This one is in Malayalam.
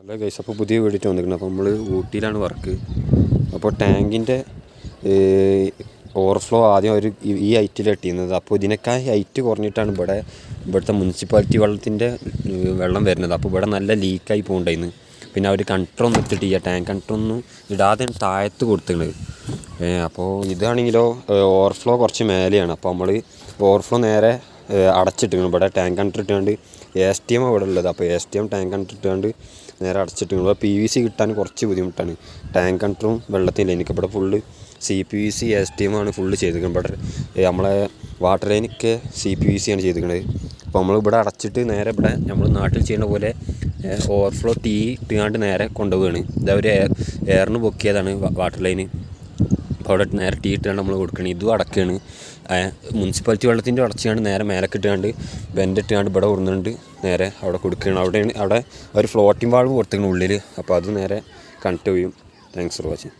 ഹലോ ഗൈസ്, അപ്പോൾ പുതിയ വീഡിയോ വന്നിരിക്കുന്നത്. അപ്പോൾ നമ്മൾ ഊട്ടിയിലാണ് വർക്ക്. അപ്പോൾ ടാങ്കിൻ്റെ ഓവർഫ്ലോ ആദ്യം ഒരു ഈ ഹൈറ്റിൽ ഇട്ടിരുന്നത്. അപ്പോൾ ഇതിനേക്കാൾ ഹൈറ്റ് കുറഞ്ഞിട്ടാണ് ഇവിടുത്തെ മുനിസിപ്പാലിറ്റി വെള്ളം വരുന്നത്. അപ്പോൾ ഇവിടെ നല്ല ലീക്കായി പോകണ്ടായിരുന്നു. പിന്നെ അവർ കണ്ടറൊന്നും ഇട്ടിട്ടില്ല, ടാങ്ക് കണ്ടറൊന്നും ഇടാതെ താഴത്ത് കൊടുത്തിട്ടുണ്ട്. അപ്പോൾ ഇതാണെങ്കിലോ ഓവർഫ്ലോ കുറച്ച് മേലെയാണ്. അപ്പോൾ നമ്മൾ ഓവർഫ്ലോ നേരെ അടച്ചിട്ടിട്ടുണ്ട്. ഇവിടെ ടാങ്ക് കണ്ടർ ഇട്ടുകൊണ്ട് ASTM അവിടെ ഉള്ളത്. അപ്പോൾ ASTM ടാങ്ക് കണ്ടർ ഇട്ടുകൊണ്ട് നേരെ അടച്ചിട്ടുണ്ട്. ഇപ്പോൾ PVC കിട്ടാൻ കുറച്ച് ബുദ്ധിമുട്ടാണ്. ടാങ്ക് കണ്ടറും വെള്ളത്തിൻ്റെ എനിക്കിവിടെ ഫുള്ള് CPVC ASTM ആണ് ഫുള്ള് ചെയ്തിരിക്കുന്നത്. ഇവിടെ നമ്മളെ വാട്ടർ ലൈനൊക്കെ CPVC ആണ് ചെയ്തിരിക്കുന്നത്. അപ്പോൾ നമ്മളിവിടെ അടച്ചിട്ട് നേരെ ഇവിടെ നമ്മൾ നാട്ടിൽ ചെയ്യുന്ന പോലെ ഓവർഫ്ലോ ഇട്ടുകൊണ്ട് നേരെ കൊണ്ടുപോവുകയാണ്. ഇതവർ എയറിന് പൊക്കിയതാണ് വാട്ടർ ലൈന്. അപ്പോൾ അവിടെ നേരെ ഇട്ടാണ് നമ്മൾ കൊടുക്കണം. ഇതും അടക്കുകയാണ്. മുനിസിപ്പാലിറ്റി വെള്ളത്തിൻ്റെ അടച്ചുകൊണ്ട് നേരെ മേലക്ക് ഇട്ടുകൊണ്ട് ബെൻഡിട്ടുകൊണ്ട് ഇവിടെ കൊടുക്കുന്നുണ്ട്. നേരെ അവിടെ കൊടുക്കുകയാണ്. അവിടെ ഒരു ഫ്ലോട്ടിംഗ് വാൾവ് കൊടുത്തിരിക്കണം ഉള്ളിൽ. അപ്പോൾ അത് നേരെ കണക്ട് ചെയ്യും. Thanks for watching.